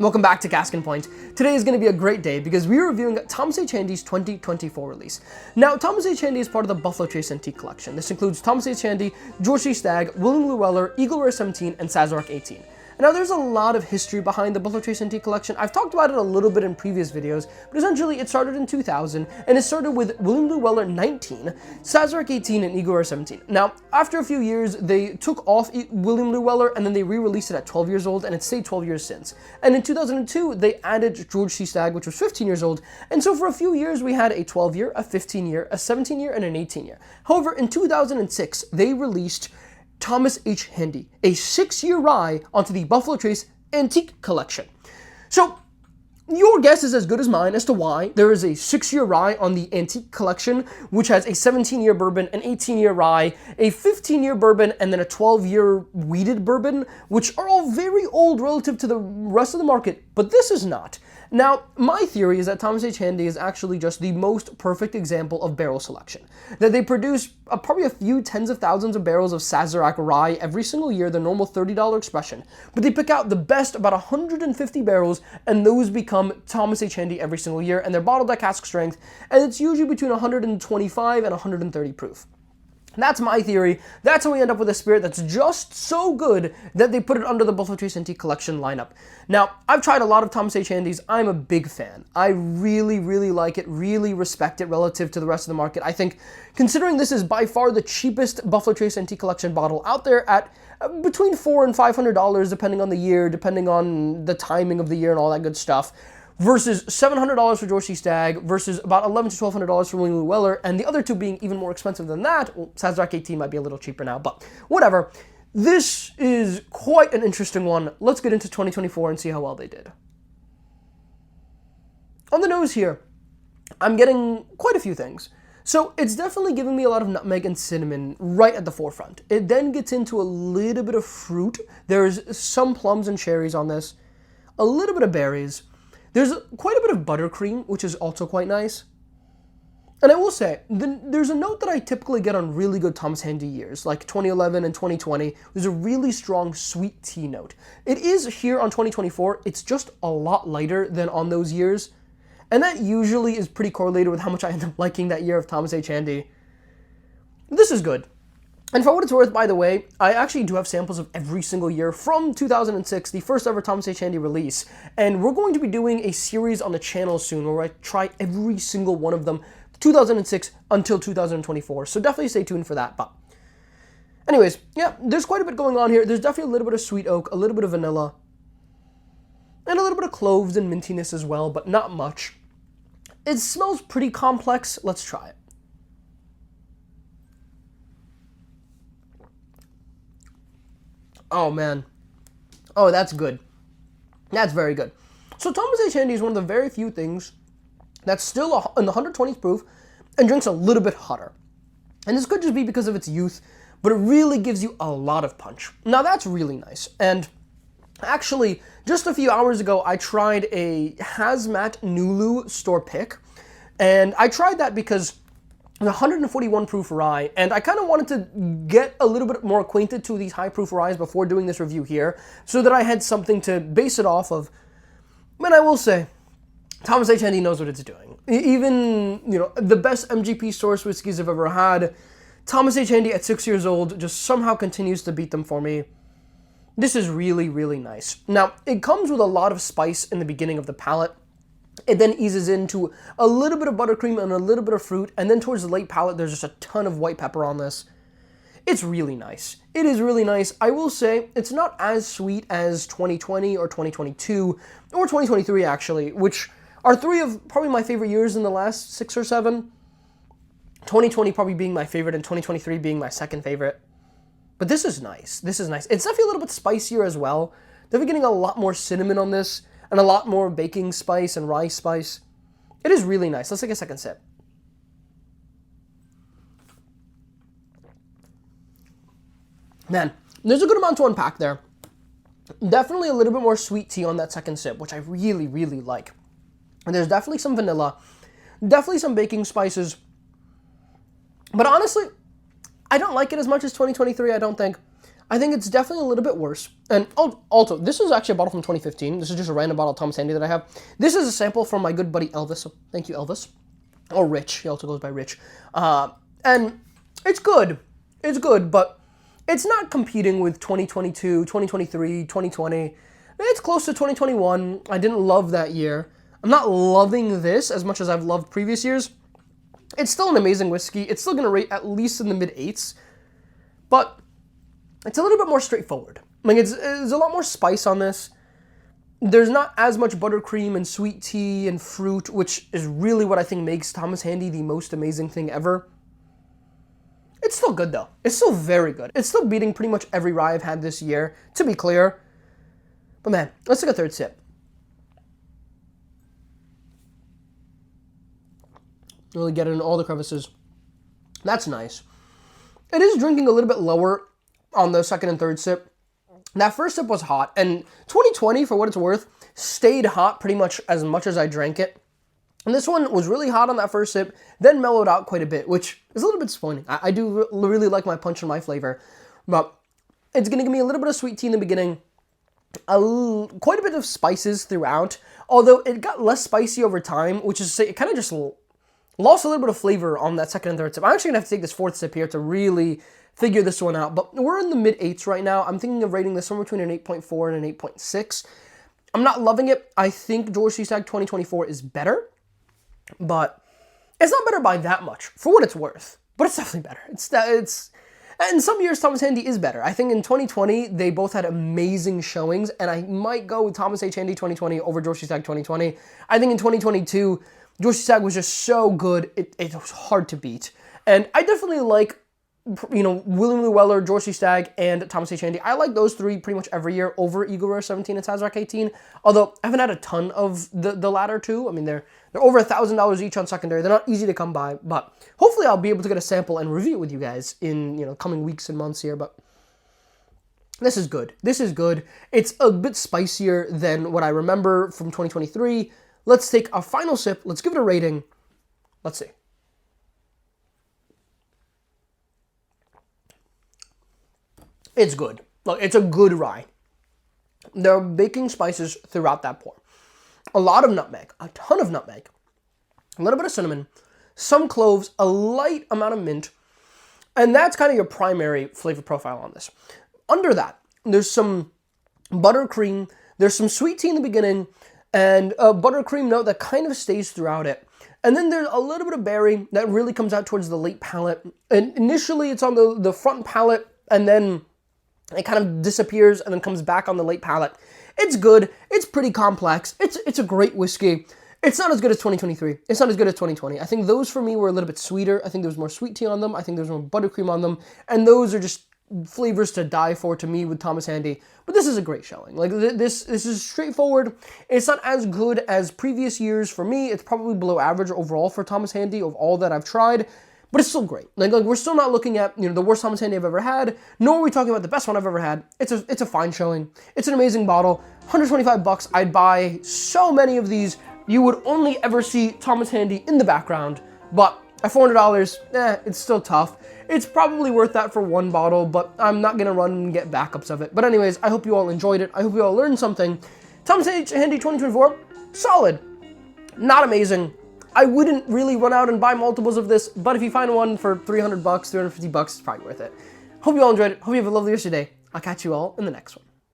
Welcome back to Cask and Point. Today is going to be a great day because we are reviewing Thomas H. Handy's 2024 release. Now, Thomas H. Handy is part of the Buffalo Trace Antique Collection. This includes Thomas H. Handy, George C. Stagg, William Llewellyn, Eagle Rare 17, and Sazerac 18. Now, there's a lot of history behind the Buffalo Trace Antique Collection. I've talked about it a little bit in previous videos, but essentially it started in 2000, and it started with William Llewellyn 19, Sazerac 18, and Eagle Rare 17. Now, after a few years, they took off William Llewellyn, and then they re-released it at 12 years old, and it's stayed 12 years since. And in 2002, they added George C. Stagg, which was 15 years old, and so for a few years, we had a 12-year, a 15-year, a 17-year, and an 18-year. However, in 2006, they released Thomas H. Handy, a 6-year rye onto the Buffalo Trace Antique Collection. So, your guess is as good as mine as to why there is a 6-year rye on the Antique Collection, which has a 17-year bourbon, an 18-year rye, a 15-year bourbon, and then a 12-year wheated bourbon, which are all very old relative to the rest of the market, but this is not. Now, my theory is that Thomas H. Handy is actually just the most perfect example of barrel selection. That they produce probably a few tens of thousands of barrels of Sazerac rye every single year, the normal $30 expression, but they pick out the best, about 150 barrels, and those become Thomas H. Handy every single year, and they're bottled at cask strength, and it's usually between 125 and 130 proof. That's my theory. That's how we end up with a spirit that's just so good that they put it under the Buffalo Trace Antique Collection lineup. Now, I've tried a lot of Thomas H. Handys. I'm a big fan. I really, really like it, really respect it relative to the rest of the market. I think, considering this is by far the cheapest Buffalo Trace Antique Collection bottle out there at between $400 and $500, depending on the year, depending on the timing of the year and all that good stuff, versus $700 for George C. Stagg, versus about $1,100 to $1,200 for William Llewellyn, and the other two being even more expensive than that. Well, Sazerac 18 might be a little cheaper now, but whatever. This is quite an interesting one. Let's get into 2024 and see how well they did. On the nose here, I'm getting quite a few things. So it's definitely giving me a lot of nutmeg and cinnamon right at the forefront. It then gets into a little bit of fruit. There's some plums and cherries on this, a little bit of berries. There's quite a bit of buttercream, which is also quite nice. And I will say, there's a note that I typically get on really good Thomas Handy years, like 2011 and 2020. There's a really strong sweet tea note. It is here on 2024. It's just a lot lighter than on those years. And that usually is pretty correlated with how much I end up liking that year of Thomas H. Handy. This is good. And for what it's worth, by the way, I actually do have samples of every single year from 2006, the first ever Thomas H. Handy release. And we're going to be doing a series on the channel soon where I try every single one of them, 2006 until 2024. So definitely stay tuned for that. But anyways, yeah, there's quite a bit going on here. There's definitely a little bit of sweet oak, a little bit of vanilla, and a little bit of cloves and mintiness as well, but not much. It smells pretty complex. Let's try it. Oh, man. Oh, that's good. That's very good. So Thomas H. Handy is one of the very few things that's still in the 120th proof and drinks a little bit hotter. And this could just be because of its youth, but it really gives you a lot of punch. Now, that's really nice. And actually, just a few hours ago, I tried a Hazmat Nulu store pick. And I tried that because the 141 proof rye, and I kind of wanted to get a little bit more acquainted to these high proof ryes before doing this review here, so that I had something to base it off of. And I will say, Thomas H. Handy knows what it's doing. Even, the best MGP source whiskeys I've ever had, Thomas H. Handy at 6 years old just somehow continues to beat them for me. This is really, really nice. Now, it comes with a lot of spice in the beginning of the palate. It then eases into a little bit of buttercream and a little bit of fruit, and then towards the late palate, there's just a ton of white pepper on this. It's really nice. It is really nice. I will say, it's not as sweet as 2020 or 2022, or 2023 actually, which are three of probably my favorite years in the last 6 or 7. 2020 probably being my favorite, and 2023 being my second favorite. But this is nice. This is nice. It's definitely a little bit spicier as well. Definitely getting a lot more cinnamon on this, and a lot more baking spice and rice spice. It is really nice. Let's take a second sip. Man, there's a good amount to unpack there. Definitely a little bit more sweet tea on that second sip, which I really, really like. And there's definitely some vanilla, definitely some baking spices. But honestly, I don't like it as much as 2023, I don't think. I think it's definitely a little bit worse. And also, this is actually a bottle from 2015. This is just a random bottle of Thomas Handy that I have. This is a sample from my good buddy Elvis. So thank you, Elvis. Or Rich. He also goes by Rich. And it's good. It's good, but it's not competing with 2022, 2023, 2020. It's close to 2021. I didn't love that year. I'm not loving this as much as I've loved previous years. It's still an amazing whiskey. It's still going to rate at least in the mid-8s. But it's a little bit more straightforward. Like, there's a lot more spice on this. There's not as much buttercream and sweet tea and fruit, which is really what I think makes Thomas Handy the most amazing thing ever. It's still good, though. It's still very good. It's still beating pretty much every rye I've had this year, to be clear. But man, let's take a third sip. Really get it in all the crevices. That's nice. It is drinking a little bit lower on the second and third sip. That first sip was hot, and 2020, for what it's worth, stayed hot pretty much as I drank it. And this one was really hot on that first sip, then mellowed out quite a bit, which is a little bit disappointing. I do really like my punch and my flavor, but it's going to give me a little bit of sweet tea in the beginning, quite a bit of spices throughout, although it got less spicy over time, which is to say it kind of just lost a little bit of flavor on that second and third sip. I'm actually going to have to take this fourth sip here to really figure this one out, but we're in the mid-8s right now. I'm thinking of rating this somewhere between an 8.4 and an 8.6. I'm not loving it. I think George C. Stagg 2024 is better, but it's not better by that much, for what it's worth, but it's definitely better. It's and some years Thomas Handy is better. I think in 2020, they both had amazing showings, and I might go with Thomas H. Handy 2020 over George C. Stagg 2020. I think in 2022, George C. Stagg was just so good, it was hard to beat. And I definitely like, William Llewellyn, George C. Stagg, and Thomas H. Handy. I like those three pretty much every year over Eagle Rare 17 and Sazerac 18, although I haven't had a ton of the latter two. I mean, they're over $1,000 each on secondary. They're not easy to come by, but hopefully I'll be able to get a sample and review it with you guys in, coming weeks and months here, but this is good. This is good. It's a bit spicier than what I remember from 2023. Let's take a final sip. Let's give it a rating. Let's see. It's good. Look, it's a good rye. There are baking spices throughout that pour. A lot of nutmeg, a ton of nutmeg, a little bit of cinnamon, some cloves, a light amount of mint, and that's kind of your primary flavor profile on this. Under that, there's some buttercream, there's some sweet tea in the beginning, and a buttercream note that kind of stays throughout it. And then there's a little bit of berry that really comes out towards the late palate. And initially it's on the front palate, and then it kind of disappears and then comes back on the late palate. It's good. It's pretty complex. It's a great whiskey. It's not as good as 2023. It's not as good as 2020. I think those for me were a little bit sweeter. I think there was more sweet tea on them. I think there was more buttercream on them. And those are just flavors to die for to me with Thomas Handy. But this is a great showing. Like, this is straightforward. It's not as good as previous years for me. It's probably below average overall for Thomas Handy of all that I've tried. But it's still great. Like we're still not looking at the worst Thomas Handy I've ever had, nor are we talking about the best one I've ever had. It's a fine showing. It's an amazing bottle. $125. I'd buy so many of these. You would only ever see Thomas Handy in the background, but at $400, it's still tough. It's probably worth that for one bottle, but I'm not gonna run and get backups of it. But anyways, I hope you all enjoyed it. I hope you all learned something. Thomas Handy 2024, solid, not amazing. I wouldn't really run out and buy multiples of this, but if you find one for $300, $350, it's probably worth it. Hope you all enjoyed it. Hope you have a lovely rest of your day. I'll catch you all in the next one.